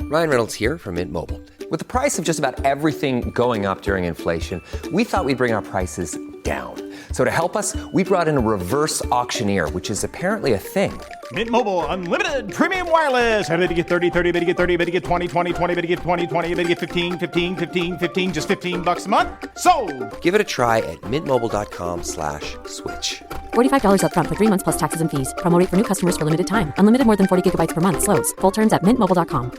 Ryan Reynolds here from Mint Mobile. With the price of just about everything going up during inflation, we thought we'd bring our prices down. So to help us, we brought in a reverse auctioneer, which is apparently a thing. Mint Mobile Unlimited Premium Wireless. How to get 30, 30, bit to get 30, bit to get 20, 20, 20, bit to get 20, 20, bit to get 15, 15, 15, 15, just $15 a month? Sold! Give it a try at mintmobile.com/switch. $45 up front for 3 months plus taxes and fees. Promo rate for new customers for limited time. Unlimited more than 40 gigabytes per month. Slows full terms at mintmobile.com.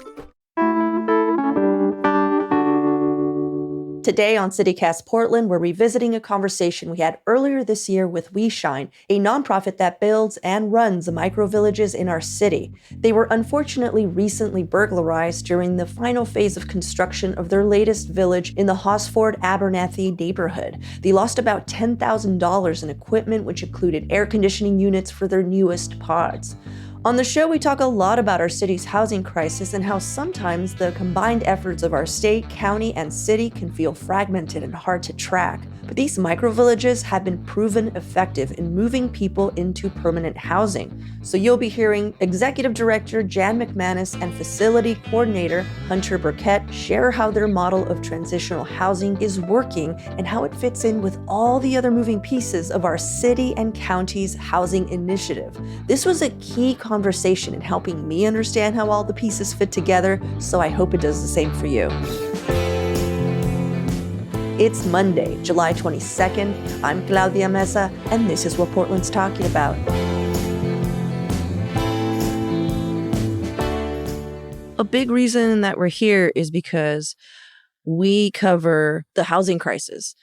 Today on CityCast Portland, we're revisiting a conversation we had earlier this year with We Shine, a nonprofit that builds and runs the microvillages in our city. They were unfortunately recently burglarized during the final phase of construction of their latest village in the Hosford Abernathy neighborhood. They lost about $10,000 in equipment, which included air conditioning units for their newest pods. On the show, we talk a lot about our city's housing crisis and how sometimes the combined efforts of our state, county, and city can feel fragmented and hard to track. But these microvillages have been proven effective in moving people into permanent housing. So you'll be hearing Executive Director Jan McManus and Facility Coordinator Hunter Burkett share how their model of transitional housing is working and how it fits in with all the other moving pieces of our city and county's housing initiative. This was a key conversation in helping me understand how all the pieces fit together, so I hope it does the same for you. It's Monday, July 22nd. I'm Claudia Mesa, and this is what Portland's talking about. A big reason that we're here is because we cover the housing crisis.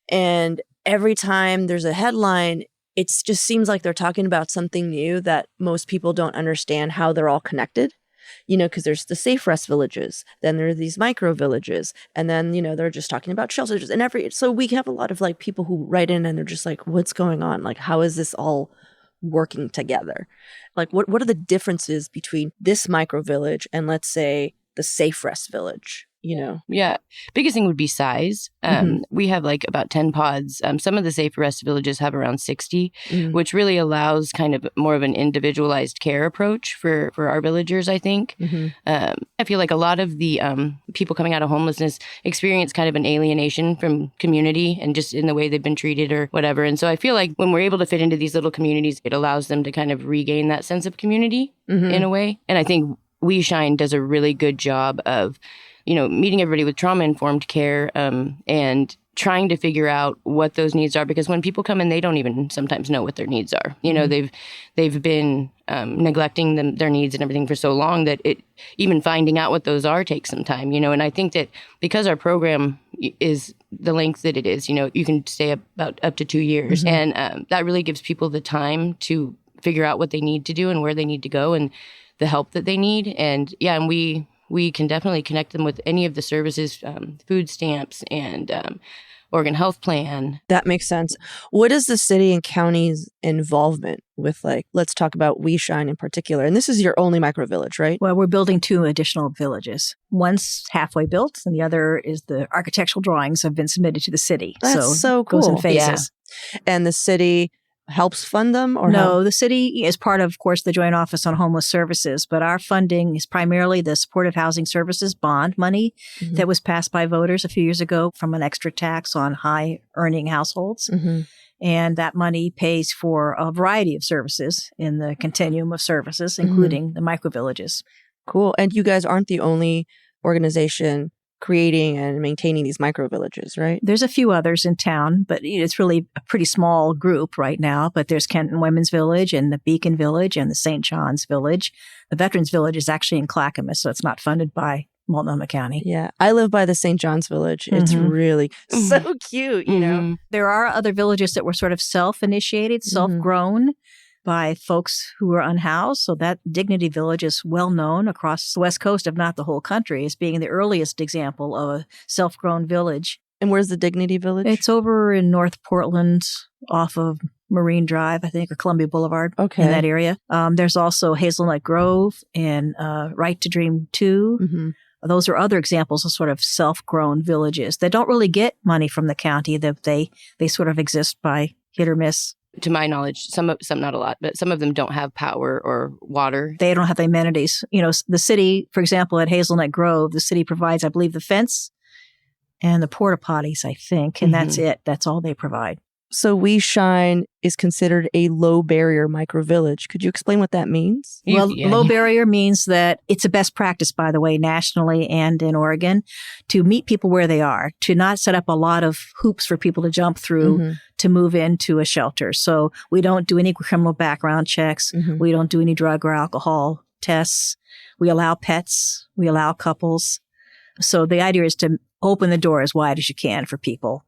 And every time there's a headline, it just seems like they're talking about something new that most people don't understand how they're all connected. You know, because there's the safe rest villages, then there are these micro villages, and then, you know, they're just talking about shelters and so we have a lot of like people who write in and they're just like, what's going on? Like, how is this all working together? Like, what are the differences between this micro village and, let's say, the safe rest village? You know? Yeah. Biggest thing would be size. We have like about 10 pods. Some of the safe rest villages have around 60, which really allows kind of more of an individualized care approach for our villagers, I think. I feel like a lot of the people coming out of homelessness experience kind of an alienation from community and just in the way they've been treated or whatever. And so I feel like when we're able to fit into these little communities, it allows them to kind of regain that sense of community in a way. And I think We Shine does a really good job of, you know, meeting everybody with trauma-informed care and trying to figure out what those needs are. Because when people come in, they don't even sometimes know what their needs are. You know, they've been neglecting their needs and everything for so long that even finding out what those are takes some time, you know. And I think that because our program is the length that it is, you know, you can stay about up to 2 years. And that really gives people the time to figure out what they need to do and where they need to go and the help that they need. And yeah, and we can definitely connect them with any of the services, food stamps and Oregon Health Plan. That makes sense. What is the city and county's involvement with, like, let's talk about We Shine in particular? And this is your only micro village, right? Well, we're building 2 additional villages. One's halfway built, and the other is the architectural drawings have been submitted to the city. That's so cool. It goes in phases. Yeah. And the city helps fund them? Or no, the city is part of course, the Joint Office on Homeless Services, but our funding is primarily the Supportive Housing Services bond money that was passed by voters a few years ago from an extra tax on high-earning households. And that money pays for a variety of services in the continuum of services, including the microvillages. Cool. And you guys aren't the only organization creating and maintaining these microvillages, right? There's a few others in town, but it's really a pretty small group right now. But there's Kenton Women's Village and the Beacon Village and the St. John's Village. The Veterans Village is actually in Clackamas, so it's not funded by Multnomah County. Yeah. I live by the St. John's Village. It's really so cute, you know. There are other villages that were sort of self-initiated, self-grown by folks who are unhoused. So that Dignity Village is well known across the West Coast, if not the whole country, as being the earliest example of a self-grown village. And where's the Dignity Village? It's over in North Portland off of Marine Drive, I think, or Columbia Boulevard, in that area. There's also Hazelnut Grove and Right to Dream 2. Those are other examples of sort of self-grown villages that don't really get money from the county. That they sort of exist by hit or miss. to my knowledge, some not a lot, but some of them don't have power or water. They don't have the amenities. The city, for example, at Hazelnut Grove, the city provides, I believe, the fence and the porta potties, I think, and that's it. That's all they provide. So We Shine is considered a low barrier microvillage. Could you explain what that means? Low barrier means that it's a best practice, by the way, nationally and in Oregon, to meet people where they are, to not set up a lot of hoops for people to jump through to move into a shelter. So we don't do any criminal background checks. We don't do any drug or alcohol tests. We allow pets. We allow couples. So the idea is to open the door as wide as you can for people.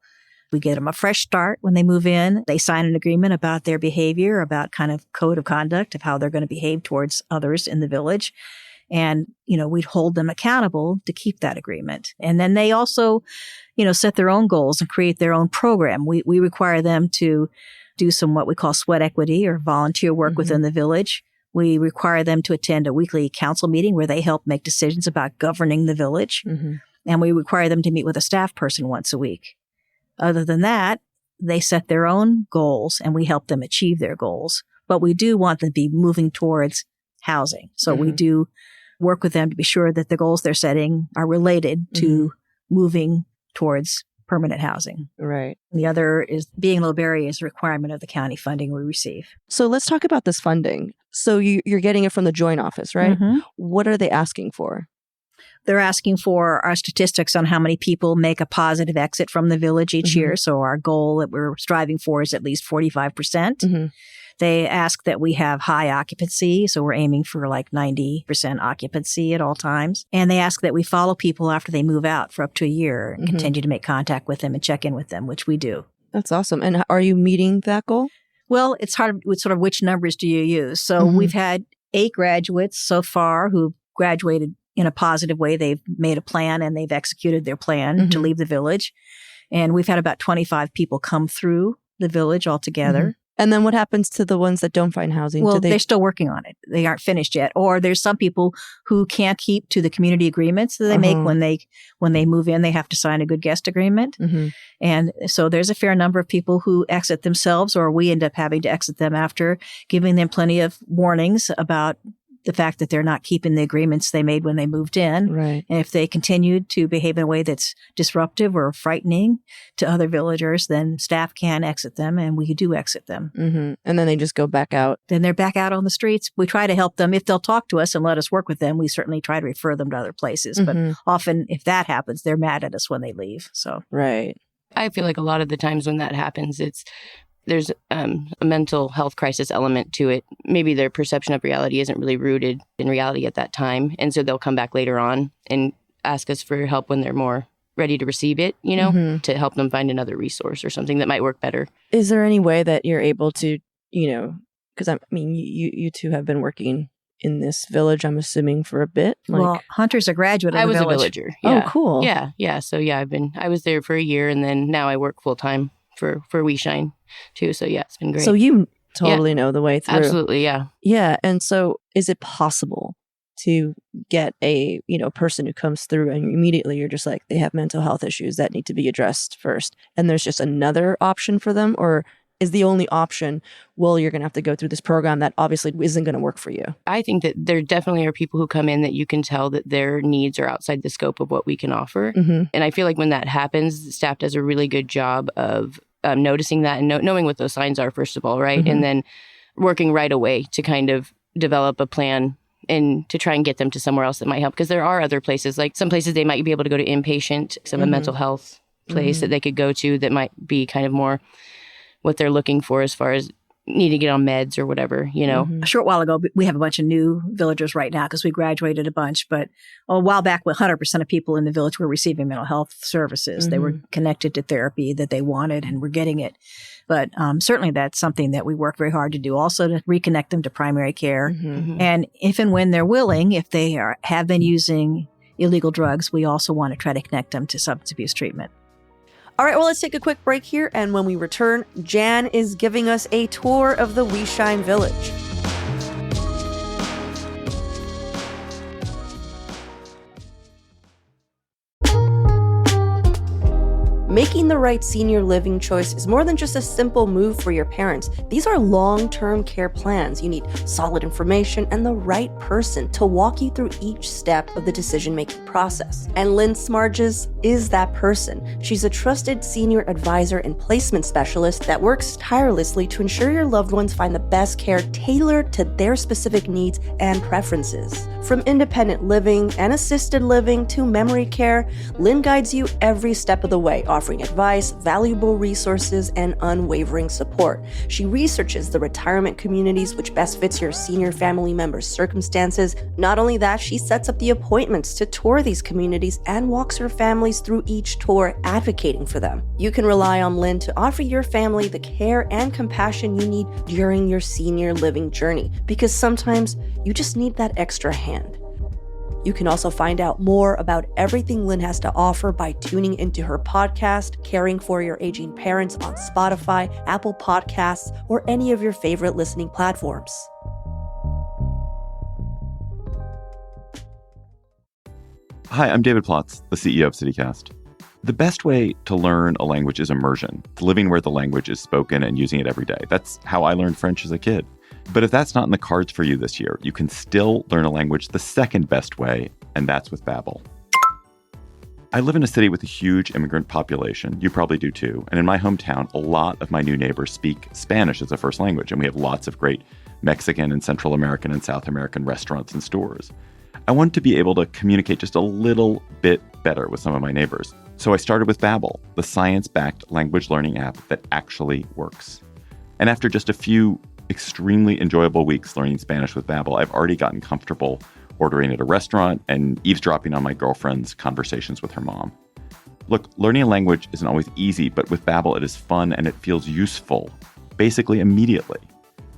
We get them a fresh start when they move in. They sign an agreement about their behavior, about kind of code of conduct of how they're going to behave towards others in the village. And, we'd hold them accountable to keep that agreement. And then they also, set their own goals and create their own program. We require them to do some what we call sweat equity or volunteer work within the village. We require them to attend a weekly council meeting where they help make decisions about governing the village. And we require them to meet with a staff person once a week. Other than that, they set their own goals and we help them achieve their goals. But we do want them to be moving towards housing. So we do work with them to be sure that the goals they're setting are related to moving towards permanent housing. Right. And the other is being low barrier is a requirement of the county funding we receive. So let's talk about this funding. So you're getting it from the joint office, right? What are they asking for? They're asking for our statistics on how many people make a positive exit from the village each year. So our goal that we're striving for is at least 45%. They ask that we have high occupancy. So we're aiming for like 90% occupancy at all times. And they ask that we follow people after they move out for up to a year and continue to make contact with them and check in with them, which we do. That's awesome. And are you meeting that goal? Well, it's hard with sort of which numbers do you use. So we've had 8 graduates so far who graduated in a positive way. They've made a plan and they've executed their plan to leave the village. And we've had about 25 people come through the village altogether. And then what happens to the ones that don't find housing? Well, they're still working on it. They aren't finished yet. Or there's some people who can't keep to the community agreements that they make when they move in. They have to sign a good guest agreement. And so there's a fair number of people who exit themselves, or we end up having to exit them after giving them plenty of warnings about the fact that they're not keeping the agreements they made when they moved in. Right. And if they continued to behave in a way that's disruptive or frightening to other villagers, then staff can exit them, and we do exit them. And then they just go back out. Then they're back out on the streets. We try to help them. If they'll talk to us and let us work with them, we certainly try to refer them to other places. But often if that happens, they're mad at us when they leave. So Right. I feel like a lot of the times when that happens, there's a mental health crisis element to it. Maybe their perception of reality isn't really rooted in reality at that time. And so they'll come back later on and ask us for help when they're more ready to receive it, to help them find another resource or something that might work better. Is there any way that you're able to, because you two have been working in this village, I'm assuming, for a bit? Well, Hunter's a graduate of the village. I was a villager. Yeah. Oh, cool. Yeah. So I was there for a year, and then now I work full time for We Shine too. So yeah, it's been great. So you totally know the way through. Absolutely, yeah. Yeah. And so is it possible to get a, person who comes through and immediately you're just like, they have mental health issues that need to be addressed first, and there's just another option for them? Or is the only option, well, you're going to have to go through this program that obviously isn't going to work for you? I think that there definitely are people who come in that you can tell that their needs are outside the scope of what we can offer. And I feel like when that happens, the staff does a really good job of noticing that and knowing what those signs are, first of all, right? And then working right away to kind of develop a plan and to try and get them to somewhere else that might help. Because there are other places, like some places they might be able to go to inpatient, some a mental health place that they could go to that might be kind of more what they're looking for as far as need to get on meds or whatever, A short while ago, we have a bunch of new villagers right now because we graduated a bunch. But a while back, 100% of people in the village were receiving mental health services. They were connected to therapy that they wanted and were getting it. But certainly that's something that we work very hard to do, also to reconnect them to primary care. And if and when they're willing, if they have been using illegal drugs, we also want to try to connect them to substance abuse treatment. All right, well, let's take a quick break here. And when we return, Jan is giving us a tour of the We Shine Village. Making the right senior living choice is more than just a simple move for your parents. These are long-term care plans. You need solid information and the right person to walk you through each step of the decision-making process. And Lynn Smarges is that person. She's a trusted senior advisor and placement specialist that works tirelessly to ensure your loved ones find the best care tailored to their specific needs and preferences. From independent living and assisted living to memory care, Lynn guides you every step of the way, offering advice, valuable resources, and unwavering support. She researches the retirement communities which best fits your senior family members' circumstances. Not only that, she sets up the appointments to tour these communities and walks her families through each tour, advocating for them. You can rely on Lynn to offer your family the care and compassion you need during your senior living journey, because sometimes you just need that extra hand. You can also find out more about everything Lynn has to offer by tuning into her podcast, Caring for Your Aging Parents, on Spotify, Apple Podcasts, or any of your favorite listening platforms. Hi, I'm David Plotz, the CEO of CityCast. The best way to learn a language is immersion, living where the language is spoken and using it every day. That's how I learned French as a kid. But if that's not in the cards for you this year, you can still learn a language the second best way, and that's with Babbel. I live in a city with a huge immigrant population. You probably do too. And in my hometown, a lot of my new neighbors speak Spanish as a first language, and we have lots of great Mexican and Central American and South American restaurants and stores. I wanted to be able to communicate just a little bit better with some of my neighbors. So I started with Babbel, the science-backed language learning app that actually works. And after just a few extremely enjoyable weeks learning Spanish with Babbel, I've already gotten comfortable ordering at a restaurant and eavesdropping on my girlfriend's conversations with her mom. Look, learning a language isn't always easy, but with Babbel it is fun and it feels useful, basically immediately.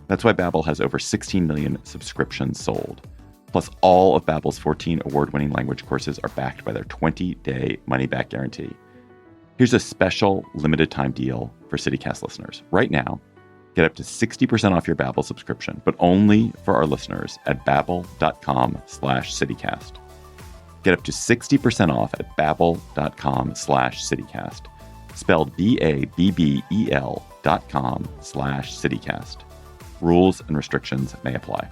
That's why Babbel has over 16 million subscriptions sold. Plus, all of Babbel's 14 award-winning language courses are backed by their 20-day money-back guarantee. Here's a special limited-time deal for CityCast listeners. Right now, get up to 60% off your Babbel subscription, but only for our listeners at babbel.com/citycast. Get up to 60% off at babbel.com/citycast. Spelled BABBEL.com/citycast. Rules and restrictions may apply.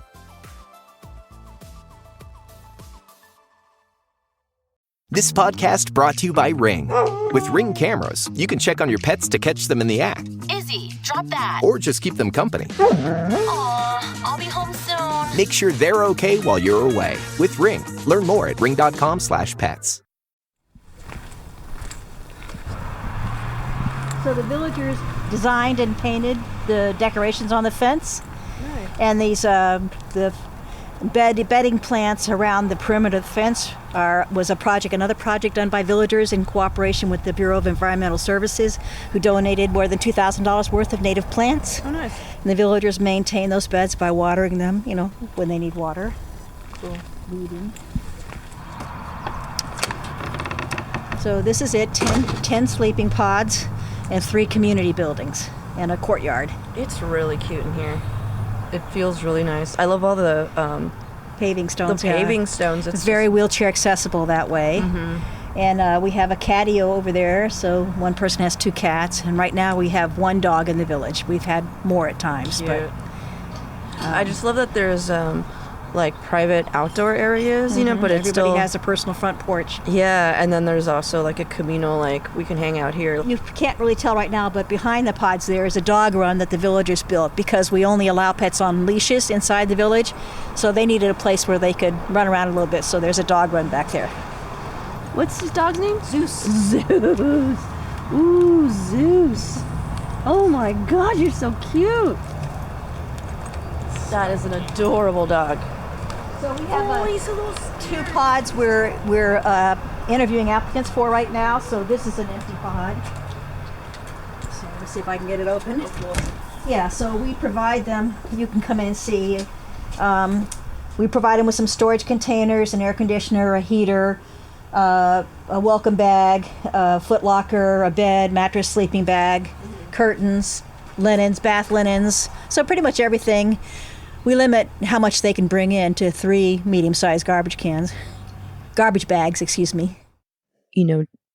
This podcast brought to you by Ring. With Ring cameras, you can check on your pets to catch them in the act. Izzy, drop that. Or just keep them company. Aw, I'll be home soon. Make sure they're okay while you're away. With Ring. Learn more at ring.com/pets. So the villagers designed and painted the decorations on the fence. Nice. And these the bedding plants around the perimeter of the fence was another project done by villagers in cooperation with the Bureau of Environmental Services, who donated more than $2,000 worth of native plants. Oh, nice. And the villagers maintain those beds by watering them, when they need water. Cool. Weeding. So this is it, 10 sleeping pods and 3 community buildings and a courtyard. It's really cute in here. It feels really nice. I love all the paving stones. The paving stones. It's very wheelchair accessible that way. Mm-hmm. And we have a catio over there, so one person has 2 cats. And right now we have 1 dog in the village. We've had more at times. Cute. But I just love that there's private outdoor areas, but it's everybody has a personal front porch. Yeah, and then there's also a communal, we can hang out here. You can't really tell right now, but behind the pods there is a dog run that the villagers built because we only allow pets on leashes inside the village, so they needed a place where they could run around a little bit, so there's a dog run back there. What's his dog's name? Zeus. Zeus. Ooh, Zeus. Oh my God, you're so cute. That is an adorable dog. So we have 2 pods we're interviewing applicants for right now. So this is an empty pod. So let's see if I can get it open. Oh, cool. Yeah, so we provide them, you can come in and see. We provide them with some storage containers, an air conditioner, a heater, a welcome bag, a foot locker, a bed, mattress, sleeping bag, curtains, linens, bath linens. So pretty much everything. We limit how much they can bring in to 3 medium-sized garbage bags, excuse me.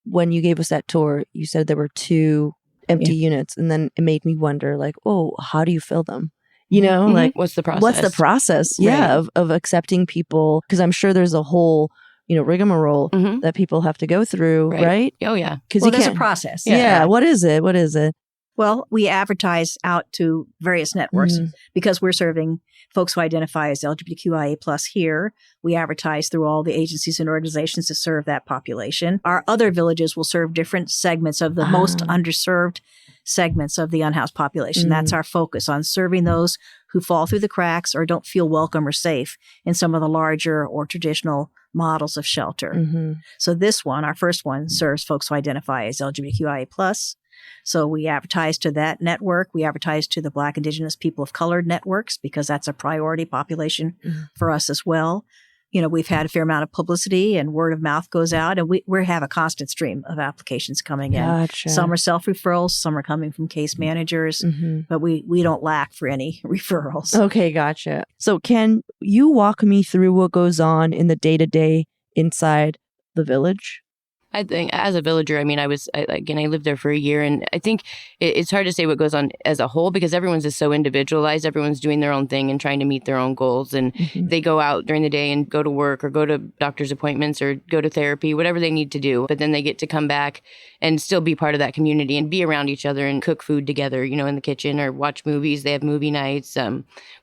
when you gave us that tour, you said there were 2 empty units, and then it made me wonder, like, oh, how do you fill them? Like what's the process? What's the process? Yeah, Right. of accepting people, because I'm sure there's a whole rigmarole that people have to go through, right? Oh yeah, Because there's a process. Yeah. What is it? What is it? Well, we advertise out to various networks because we're serving folks who identify as LGBTQIA plus here. We advertise through all the agencies and organizations to serve that population. Our other villages will serve different segments of the most underserved segments of the unhoused population. That's our focus, on serving those who fall through the cracks or don't feel welcome or safe in some of the larger or traditional models of shelter. So this one, our first one, serves folks who identify as LGBTQIA plus. So we advertise to that network. We advertise to the Black, Indigenous, People of Color networks because that's a priority population for us as well. We've had a fair amount of publicity and word of mouth goes out, and we have a constant stream of applications coming in. Gotcha. Some are self-referrals, some are coming from case managers, but we don't lack for any referrals. Okay, gotcha. So can you walk me through what goes on in the day-to-day inside the village? I think as a villager, I mean, I lived there for a year, and I think it's hard to say what goes on as a whole because everyone's just so individualized. Everyone's doing their own thing and trying to meet their own goals. And they go out during the day and go to work or go to doctor's appointments or go to therapy, whatever they need to do. But then they get to come back and still be part of that community and be around each other and cook food together, in the kitchen or watch movies. They have movie nights,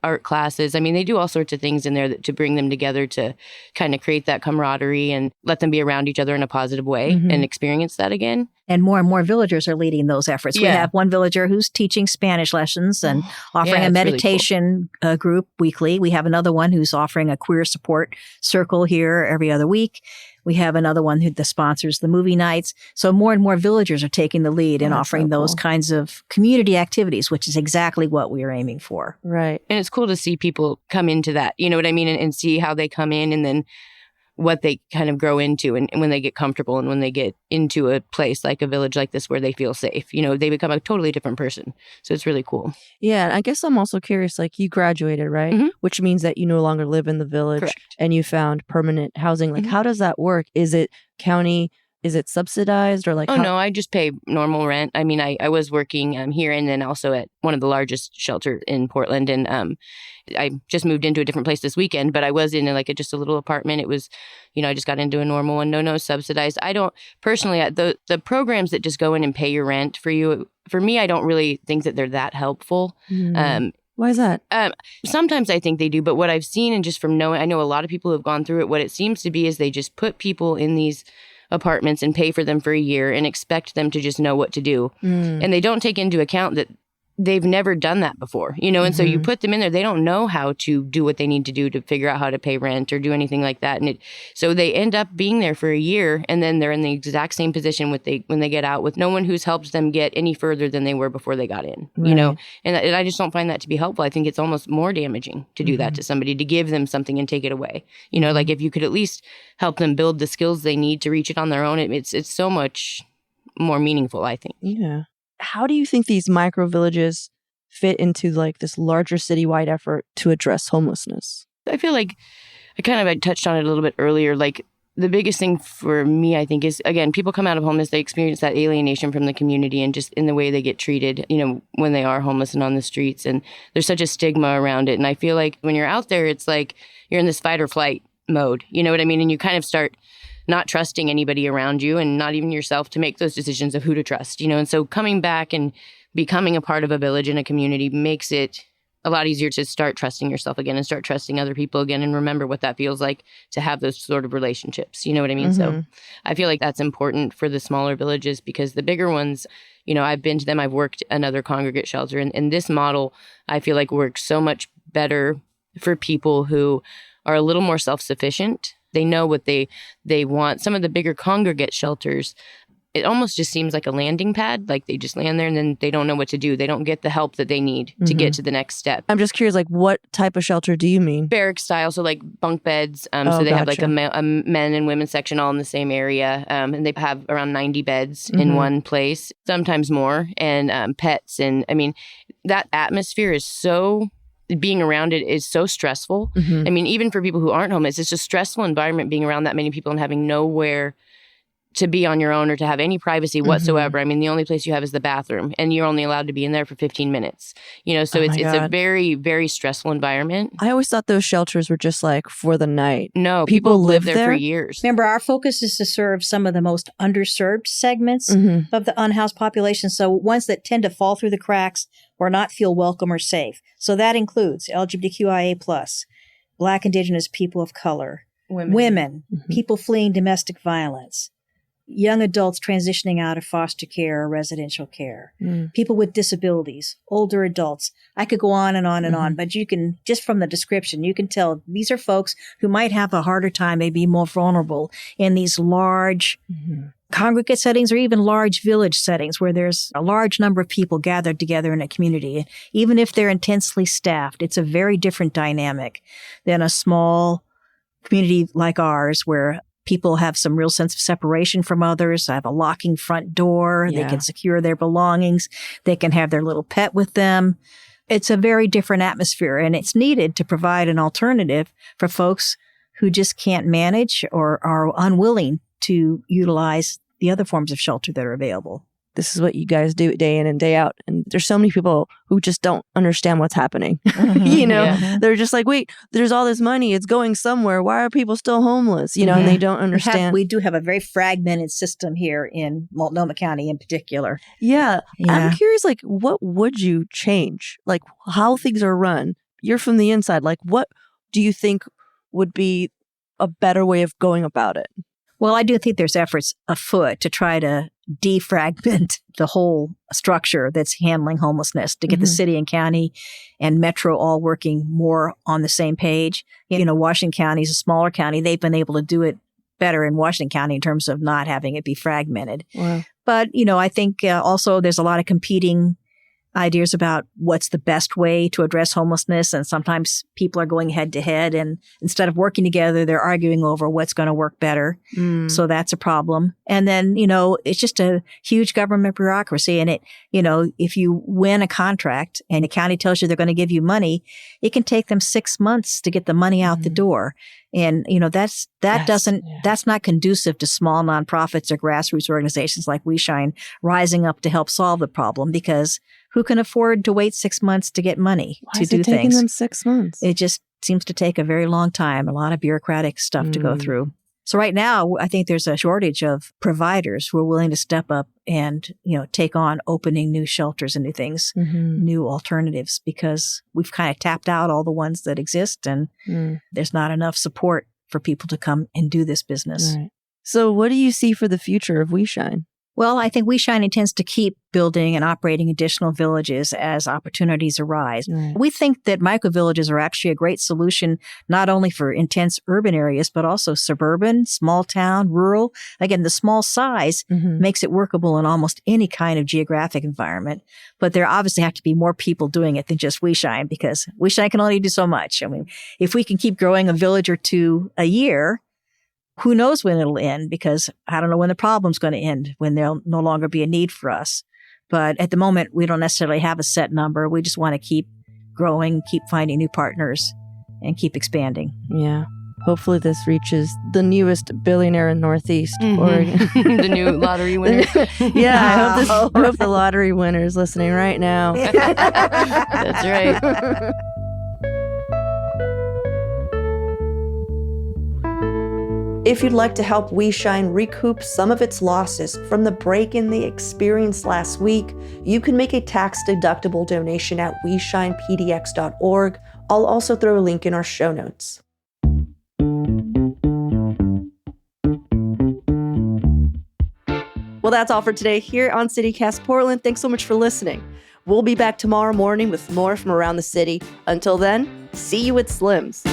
art classes. I mean, they do all sorts of things in there to bring them together to kind of create that camaraderie and let them be around each other in a positive way. And experience that again. And more villagers are leading those efforts. Yeah. We have one villager who's teaching Spanish lessons and offering a meditation group weekly. We have another one who's offering a queer support circle here every other week. We have another one that sponsors the movie nights. So more and more villagers are taking the lead in offering those kinds of community activities, which is exactly what we are aiming for. Right. And it's cool to see people come into that, you know what I mean? And see how they come in and then what they kind of grow into and when they get comfortable and when they get into a place like a village like this where they feel safe, they become a totally different person. So it's really cool. Yeah. And I guess I'm also curious, like you graduated, right? Which means that you no longer live in the village. Correct. And you found permanent housing. Like how does that work? Is it county? Is it subsidized or like? No, I just pay normal rent. I mean, I was working here and then also at one of the largest shelters in Portland. And I just moved into a different place this weekend, but I was in just a little apartment. It was, I just got into a normal one. No subsidized. I don't personally, the programs that just go in and pay your rent for you, for me, I don't really think that they're that helpful. Why is that? Sometimes I think they do, but what I've seen and just from knowing, I know a lot of people who have gone through it, what it seems to be is they just put people in these apartments and pay for them for a year and expect them to just know what to do. And they don't take into account that they've never done that before, and so you put them in there, they don't know how to do what they need to do to figure out how to pay rent or do anything like that. And so they end up being there for a year and then they're in the exact same position when they get out with no one who's helped them get any further than they were before they got in, and I just don't find that to be helpful. I think it's almost more damaging to do that to somebody, to give them something and take it away. Like if you could at least help them build the skills they need to reach it on their own, it's so much more meaningful, I think. Yeah. How do you think these micro villages fit into like this larger citywide effort to address homelessness? I feel like I touched on it a little bit earlier. Like the biggest thing for me, I think, is, again, people come out of homeless, they experience that alienation from the community and just in the way they get treated, when they are homeless and on the streets. And there's such a stigma around it. And I feel like when you're out there, it's like you're in this fight or flight mode. You know what I mean? And you kind of start not trusting anybody around you and not even yourself to make those decisions of who to trust, And so coming back and becoming a part of a village and a community makes it a lot easier to start trusting yourself again and start trusting other people again and remember what that feels like to have those sort of relationships. You know what I mean? So I feel like that's important for the smaller villages because the bigger ones, I've been to them. I've worked another congregate shelter and this model, I feel like works so much better for people who are a little more self-sufficient. They know what they want. Some of the bigger congregate shelters, it almost just seems like a landing pad. Like they just land there and then they don't know what to do. They don't get the help that they need to get to the next step. I'm just curious, like what type of shelter do you mean? Barrack style, so like bunk beds. So they have like a men and women section all in the same area. And they have around 90 beds in one place, sometimes more, and pets. And I mean, that atmosphere is being around it is so stressful. I mean, even for people who aren't homeless, it's a stressful environment being around that many people and having nowhere to be on your own or to have any privacy whatsoever. I mean, the only place you have is the bathroom, and you're only allowed to be in there for 15 minutes. So it's a very, very stressful environment. I always thought those shelters were just like for the night. No, people live there for years. Remember, our focus is to serve some of the most underserved segments of the unhoused population. So ones that tend to fall through the cracks or not feel welcome or safe. So that includes LGBTQIA+, Black, Indigenous, people of color, women, people fleeing domestic violence, young adults transitioning out of foster care or residential care, people with disabilities, older adults. I could go on and on and on, but you can, just from the description, you can tell these are folks who might have a harder time, maybe more vulnerable in these large congregate settings or even large village settings where there's a large number of people gathered together in a community. Even if they're intensely staffed, it's a very different dynamic than a small community like ours where people have some real sense of separation from others, have a locking front door, they can secure their belongings, they can have their little pet with them. It's a very different atmosphere, and it's needed to provide an alternative for folks who just can't manage or are unwilling to utilize the other forms of shelter that are available. This is what you guys do day in and day out. And there's so many people who just don't understand what's happening. They're just like, wait, there's all this money. It's going somewhere. Why are people still homeless? And they don't understand. We do have a very fragmented system here in Multnomah County in particular. Yeah. I'm curious, like, what would you change? Like, how things are run? You're from the inside. Like, what do you think would be a better way of going about it? Well, I do think there's efforts afoot to try to defragment the whole structure that's handling homelessness, to get the city and county and metro all working more on the same page. Washington County is a smaller county. They've been able to do it better in Washington County in terms of not having it be fragmented. Wow. But, I think also there's a lot of competing ideas about what's the best way to address homelessness. And sometimes people are going head to head, and instead of working together, they're arguing over what's going to work better. So that's a problem. And then, it's just a huge government bureaucracy. And if you win a contract and the county tells you they're going to give you money, it can take them 6 months to get the money out the door. And, that's not conducive to small nonprofits or grassroots organizations like We Shine rising up to help solve the problem, because who can afford to wait 6 months to get money to do things? Why is it taking them 6 months? It just seems to take a very long time, a lot of bureaucratic stuff to go through. So right now, I think there's a shortage of providers who are willing to step up and, take on opening new shelters and new things, new alternatives, because we've kind of tapped out all the ones that exist, and there's not enough support for people to come and do this business. Right. So what do you see for the future of We Shine? Well, I think We Shine intends to keep building and operating additional villages as opportunities arise. Right. We think that microvillages are actually a great solution, not only for intense urban areas, but also suburban, small town, rural. Again, the small size makes it workable in almost any kind of geographic environment. But there obviously have to be more people doing it than just We Shine, because We Shine can only do so much. I mean, if we can keep growing a village or two a year, who knows when it'll end, because I don't know when the problem's going to end, when there'll no longer be a need for us. But at the moment, we don't necessarily have a set number. We just want to keep growing, keep finding new partners, and keep expanding. Yeah. Hopefully this reaches the newest billionaire in Northeast Oregon. The new lottery winner. Yeah, I hope the lottery winner is listening right now. That's right. If you'd like to help We Shine recoup some of its losses from the break-in they experienced last week, you can make a tax-deductible donation at WeShinePDX.org. I'll also throw a link in our show notes. Well, that's all for today here on CityCast Portland. Thanks so much for listening. We'll be back tomorrow morning with more from around the city. Until then, see you at Slim's.